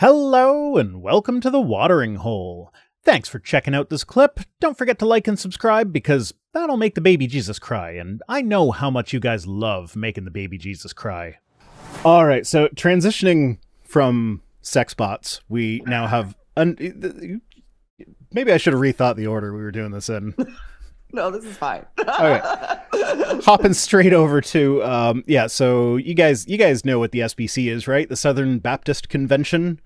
Hello and welcome to the Watering Hole. Thanks for checking out this clip. Don't forget to like and subscribe because that'll make the baby Jesus cry, and I know how much you guys love making the baby Jesus cry. Alright, so transitioning from sex bots, we now have... Maybe I should have rethought the order we were doing this in. No, this is fine. Okay. Hopping straight over to, so you guys know what the SBC is, right? The Southern Baptist Convention.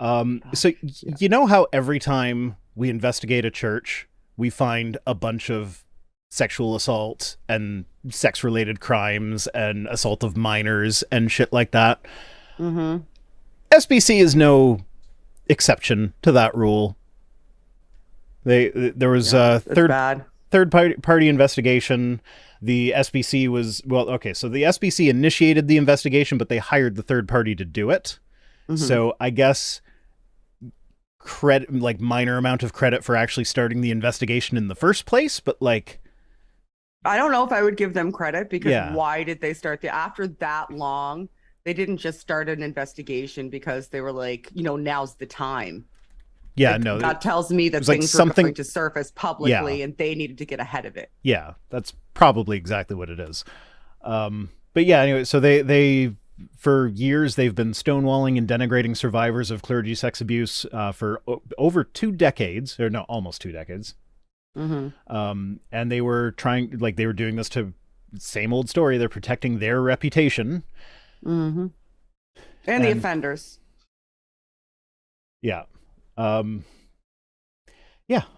You know how every time we investigate a church, we find a bunch of sexual assault and sex-related crimes and assault of minors and shit like that? Mm-hmm. SBC is no exception to that rule. There was a third party investigation. The SBC was, so the SBC initiated the investigation, but they hired the third party to do it. Mm-hmm. So I guess minor amount of credit for actually starting the investigation in the first place, but I don't know if I would give them credit because why did they start after that long? They didn't just start an investigation because they were now's the time. Yeah, no. That tells me that things were going to surface publicly and they needed to get ahead of it. Yeah, that's probably exactly what it is. Anyway, so they for years, they've been stonewalling and denigrating survivors of clergy sex abuse for over 2 decades, or no, almost 2 decades. Mm-hmm. And they were they were doing this to same old story. They're protecting their reputation. Mm-hmm. And the offenders. Yeah.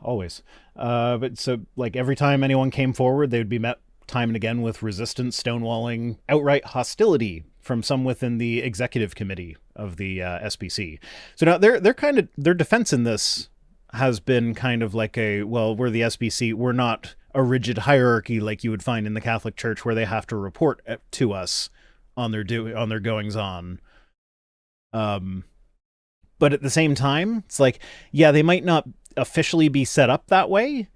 Always. But so every time anyone came forward, they would be met time and again with resistance, stonewalling, outright hostility from some within the executive committee of the SBC. So now their defense in this has been kind of we're the SBC, we're not a rigid hierarchy like you would find in the Catholic Church where they have to report to us on their goings on. But at the same time, it's they might not officially be set up that way,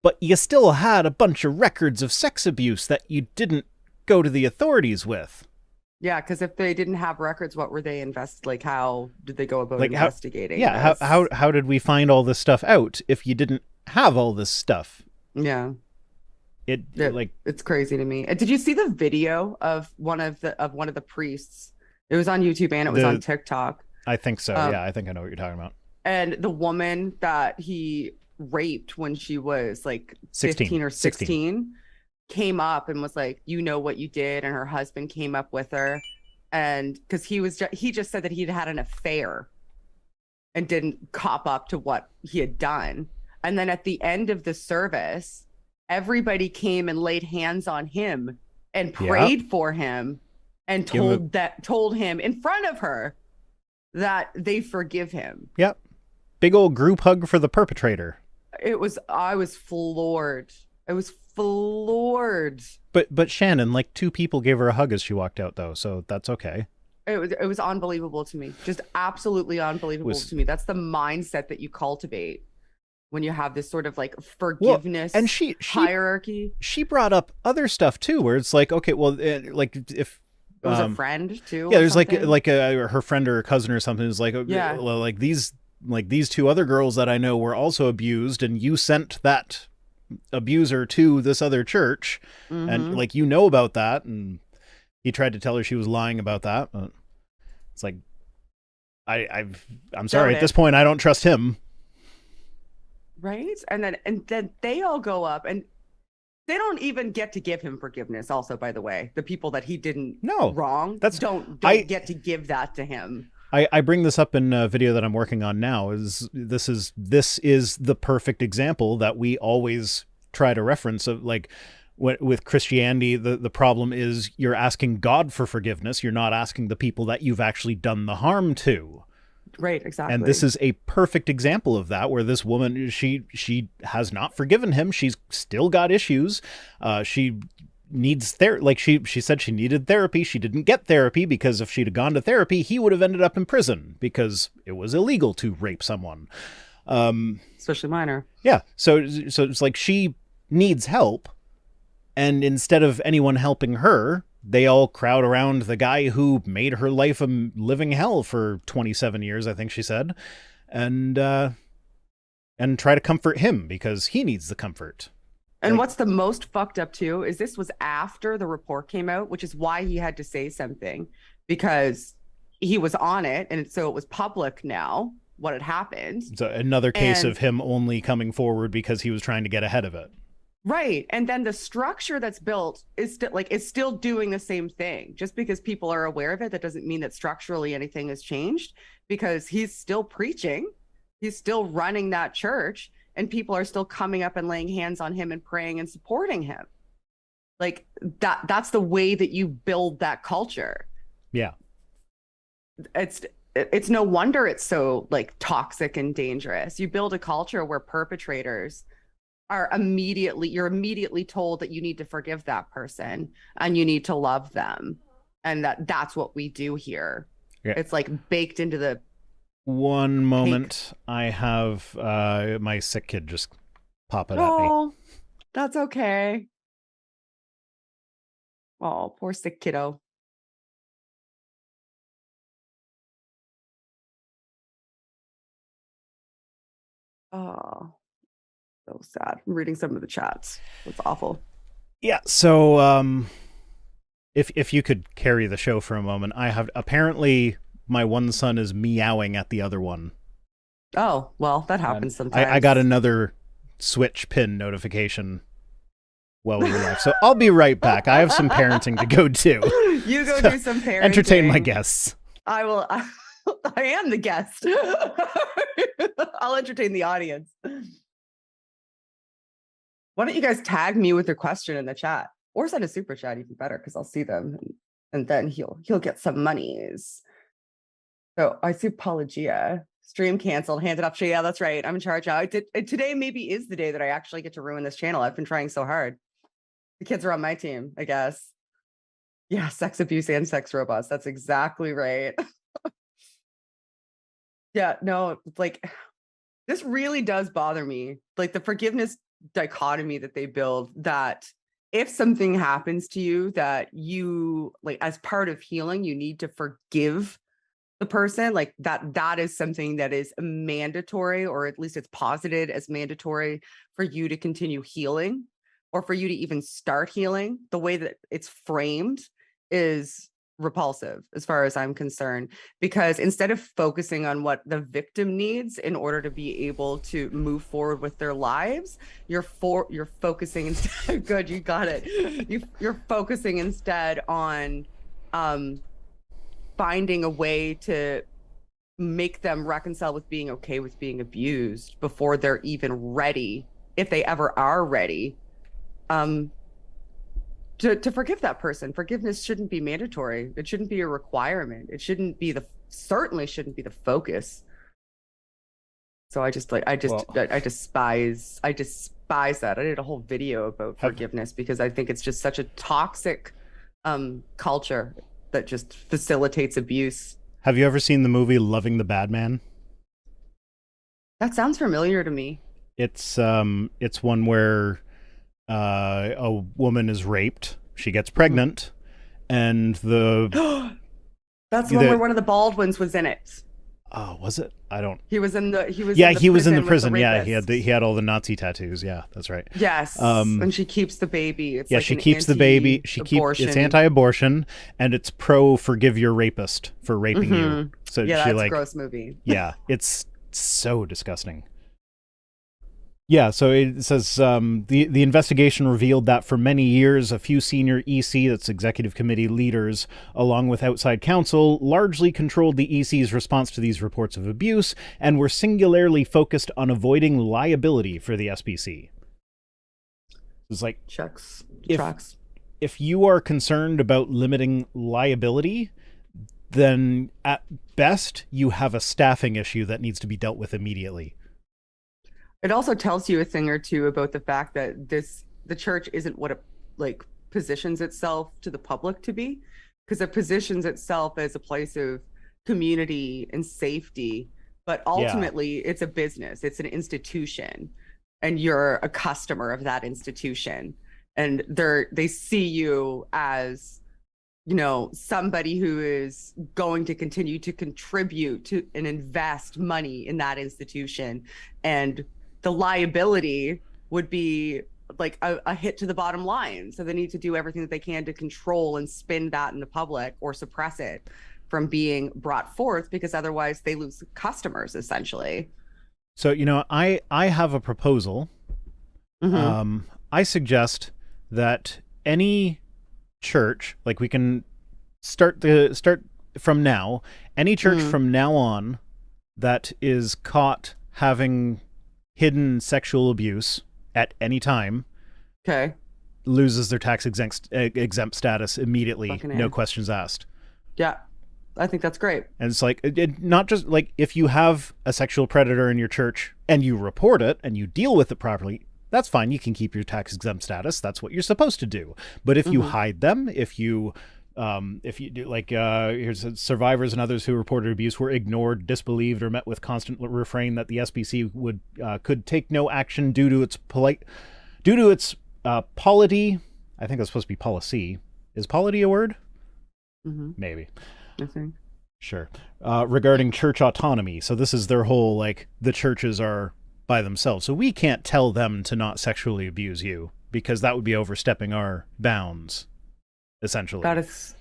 but you still had a bunch of records of sex abuse that you didn't go to the authorities with. Yeah, because if they didn't have records, what were they how did they go about investigating? How did we find all this stuff out if you didn't have all this stuff? Yeah. It's crazy to me. Did you see the video of one of the priests? It was on YouTube and it was on TikTok. I think so. I think I know what you're talking about. And the woman that he raped when she was 15 or 16 came up and was like, you know what you did, and her husband came up with her, and because he just said that he'd had an affair and didn't cop up to what he had done. And then at the end of the service, everybody came and laid hands on him and prayed for him and told him in front of her that they forgive him. Yep. Big old group hug for the perpetrator. I was floored. I was floored. But Shannon, 2 people gave her a hug as she walked out though, so that's okay. It was unbelievable to me. Just absolutely unbelievable to me. That's the mindset that you cultivate when you have this sort of forgiveness and hierarchy. She brought up other stuff too, where it's if it was a friend too. Yeah, there's her friend or her cousin or something is these 2 other girls that I know were also abused, and you sent that abuser to this other church, and about that, and he tried to tell her she was lying about that. But it's I'm sorry, at this point I don't trust him. Right, and then they all go up and they don't even get to give him forgiveness. Also, by the way, the people that he didn't wrong, don't get to give that to him. I bring this up in a video that I'm working on now. This is the perfect example that we always try to reference of with Christianity. The problem is you're asking God for forgiveness. You're not asking the people that you've actually done the harm to. Right, exactly. And this is a perfect example of that, where this woman, she has not forgiven him. She's still got issues. She needs she said she needed therapy. She didn't get therapy because if she'd have gone to therapy, he would have ended up in prison because it was illegal to rape someone. Especially minor. Yeah. So it's she needs help. And instead of anyone helping her, they all crowd around the guy who made her life a living hell for 27 years, I think she said, and try to comfort him because he needs the comfort. And what's the most fucked up too is this was after the report came out, which is why he had to say something, because he was on it, and so it was public now what had happened. So another case of him only coming forward because he was trying to get ahead of it. Right. And then the structure that's built is still doing the same thing. Just because people are aware of it, that doesn't mean that structurally anything has changed, because he's still preaching. He's still running that church, and people are still coming up and laying hands on him and praying and supporting him. Like that's the way that you build that culture. Yeah. It's no wonder it's so like toxic and dangerous. You build a culture where perpetrators you're immediately told that you need to forgive that person and you need to love them, and that's what we do here. Yeah. It's like baked into the one moment cake. I have my sick kid just pop it at me. That's okay. Oh, poor sick kiddo. Oh, so sad. I'm reading some of the chats. It's awful. Yeah, so if you could carry the show for a moment, I have apparently my one son is meowing at the other one. Oh, well, that happens sometimes. I got another Switch pin notification while we were live, so I'll be right back. I have some parenting to go do. You go do some parenting. Entertain my guests. I will. I am the guest. I'll entertain the audience. Why don't you guys tag me with your question in the chat, or send a super chat, even better, because I'll see them, and then he'll get some monies. So I see Apologia. Stream canceled, handed up. Yeah, that's right. I'm in charge now. Today maybe is the day that I actually get to ruin this channel. I've been trying so hard. The kids are on my team, I guess. Yeah, sex abuse and sex robots. That's exactly right. Yeah, no, like this really does bother me. Like the forgiveness dichotomy that they build, that if something happens to you that you like as part of healing, you need to forgive the person, like that is something that is mandatory, or at least it's posited as mandatory for you to continue healing, or for you to even start healing. The way that it's framed is repulsive as far as I'm concerned, because instead of focusing on what the victim needs in order to be able to move forward with their lives, you're focusing instead. Good, you got it. You're focusing instead on finding a way to make them reconcile with being okay with being abused before they're even ready, if they ever are ready, to forgive that person. Forgiveness shouldn't be mandatory. It shouldn't be a requirement. It certainly shouldn't be the focus. So I despise that. I did a whole video about forgiveness because I think it's just such a toxic culture that just facilitates abuse. Have you ever seen the movie Loving the Bad Man? That sounds familiar to me. It's one where a woman is raped. She gets pregnant, and the that's the one where one of the Baldwins was in it. Oh, was it? I don't. He was in the prison. Yeah, he had all the Nazi tattoos. Yeah, that's right. Yes. And she keeps the baby. It's she keeps the baby. It's anti-abortion, and it's pro forgive your rapist for raping you. So yeah, that's a gross movie. Yeah, it's so disgusting. Yeah, so it says the investigation revealed that for many years, a few senior EC, that's executive committee leaders, along with outside counsel, largely controlled the EC's response to these reports of abuse and were singularly focused on avoiding liability for the SBC. It's like, tracks. If you are concerned about limiting liability, then at best you have a staffing issue that needs to be dealt with immediately. It also tells you a thing or two about the fact that the church isn't what it like positions itself to the public to be, because it positions itself as a place of community and safety, but ultimately it's a business, it's an institution, and you're a customer of that institution, and they see you as somebody who is going to continue to contribute to and invest money in that institution. And the liability would be like a hit to the bottom line. So they need to do everything that they can to control and spin that in the public or suppress it from being brought forth, because otherwise they lose customers essentially. So, I have a proposal. Mm-hmm. I suggest that any church, like we can start from now, any church from now on that is caught having hidden sexual abuse at any time, okay, loses their tax exempt status immediately. Fucking No A. questions asked. Yeah, I think that's great. And it's like, not just like if you have a sexual predator in your church and you report it and you deal with it properly, that's fine. You can keep your tax exempt status. That's what you're supposed to do. But if you hide them, if you do, like, here's survivors and others who reported abuse were ignored, disbelieved, or met with constant refrain that the SBC could take no action due to its polity. I think that's supposed to be policy. Is polity a word? Maybe. I think. Sure. Regarding church autonomy. So this is their whole, like, the churches are by themselves. So we can't tell them to not sexually abuse you because that would be overstepping our bounds, essentially. That's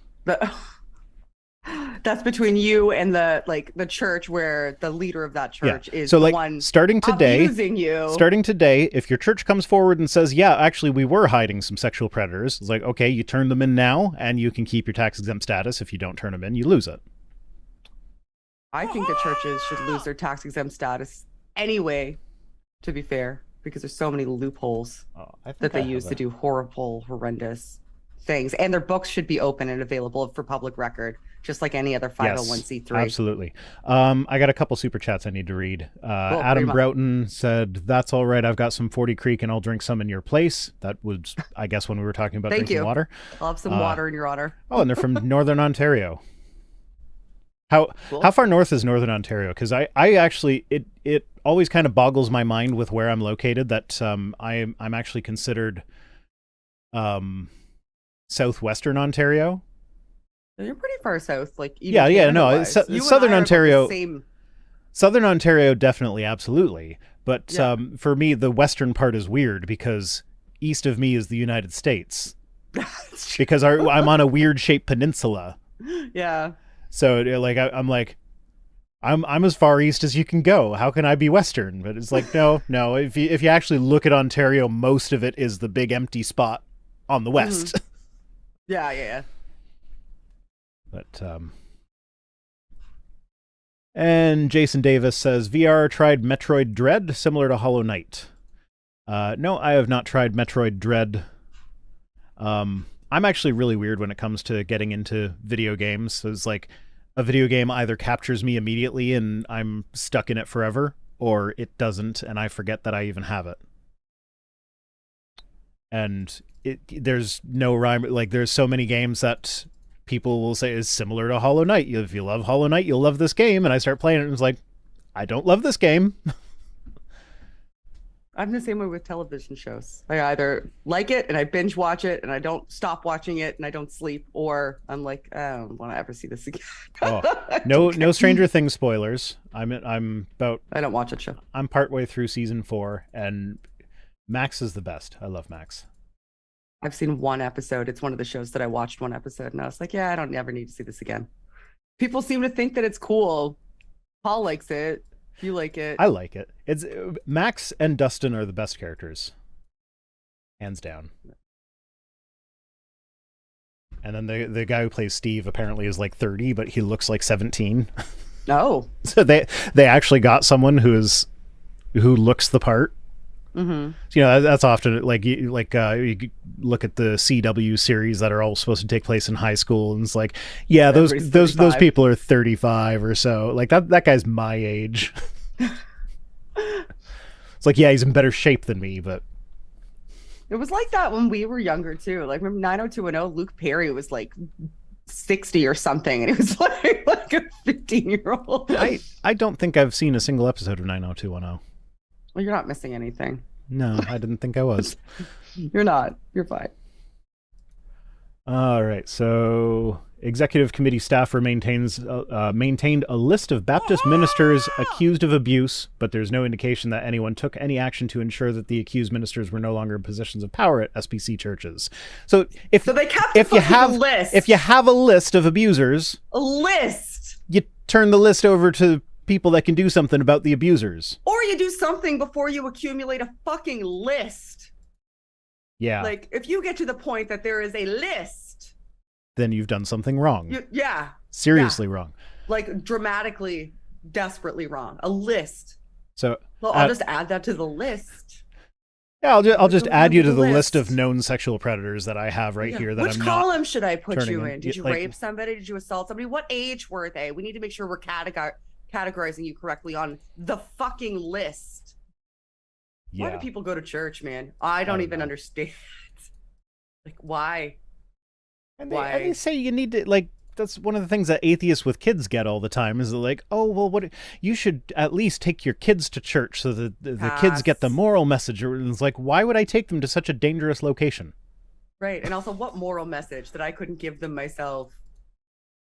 between you and the church, where the leader of that church is so, the like, one starting today, abusing you. Starting today, if your church comes forward and says, yeah, actually we were hiding some sexual predators, it's like, okay, you turn them in now and you can keep your tax exempt status. If you don't turn them in, you lose it. I think the churches should lose their tax exempt status anyway, to be fair, because there's so many loopholes that they use to do horrible, horrendous things. And their books should be open and available for public record, just like any other 501c3. Yes, absolutely. I got a couple super chats I need to read. Cool, Adam Broughton said, that's all right. I've got some 40 Creek and I'll drink some in your place. That was, I guess, when we were talking about drinking water. I'll have some water in your honor. Oh, and they're from Northern Ontario. How far north is Northern Ontario? Because I actually, it always kind of boggles my mind with where I'm located that I'm actually considered southwestern Ontario. You're pretty far south, like Southern Ontario. Southern Ontario, definitely, absolutely. But for me, the western part is weird because east of me is the United States. Because I'm on a weird shaped peninsula. Yeah. So like I'm as far east as you can go. How can I be western? But it's like no. If you actually look at Ontario, most of it is the big empty spot on the west. Yeah. But and Jason Davis says VR tried Metroid Dread similar to Hollow Knight. No, I have not tried Metroid Dread. I'm actually really weird when it comes to getting into video games. So it's like a video game either captures me immediately and I'm stuck in it forever, or it doesn't and I forget that I even have it. And there's no rhyme. Like, there's so many games that people will say is similar to Hollow Knight. If you love Hollow Knight, you'll love this game. And I start playing it and it's like, I don't love this game. I'm the same way with television shows. I either like it and I binge watch it and I don't stop watching it and I don't sleep, or I'm like, I don't want to ever see this again. No Stranger Things spoilers. I don't watch that show. I'm partway through season 4 and Max is the best. I love Max. I've seen one episode. It's one of the shows that I watched one episode and I was like, yeah, I don't ever need to see this again. People seem to think that it's cool. Paul likes it. You like it. I like it. It's Max and Dustin are the best characters, hands down. And then the guy who plays Steve apparently is like 30, but he looks like 17. Oh, so they actually got someone who looks the part. Mm-hmm. That's often like you look at the CW series that are all supposed to take place in high school, and it's like, yeah, those people are 35 or so. Like that guy's my age. It's like, yeah, he's in better shape than me, but it was like that when we were younger too. Like, remember 90210? Luke Perry was like 60 or something, and he was like a 15-year-old. I don't think I've seen a single episode of 90210. Well, you're not missing anything. No, I didn't think I was. You're not. You're fine. All right. So, executive committee staffer maintained a list of Baptist ministers accused of abuse, but there's no indication that anyone took any action to ensure that the accused ministers were no longer in positions of power at SBC churches. So, they kept a list. If you have a list of abusers, you turn the list over to people that can do something about the abusers. Or you do something before you accumulate a fucking list. Yeah. Like, if you get to the point that there is a list, then you've done something wrong. Yeah. Seriously wrong. Like, dramatically, desperately wrong. A list. So, well, I'll just add that to the list. Yeah, I'll just add you to the list of known sexual predators that I have right here. That Which column should I put you in? Did you like, rape somebody? Did you assault somebody? What age were they? We need to make sure we're categorizing you correctly on the fucking list. Yeah. Why do people go to church, man? I don't even understand. Like, why? And they say you need to, like, that's one of the things that atheists with kids get all the time is like, oh, well, what you should at least take your kids to church so that the kids get the moral message. And it's like, why would I take them to such a dangerous location? Right. And also, what moral message that I couldn't give them myself?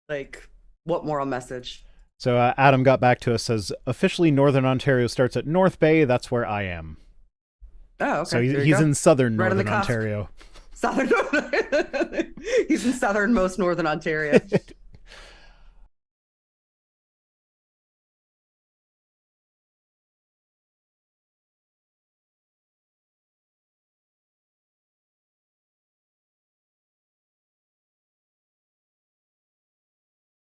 Like, what moral message? So Adam got back to us, says, officially Northern Ontario starts at North Bay. That's where I am. Oh, okay. So he's in southern right Northern Ontario. He's in southernmost Northern Ontario.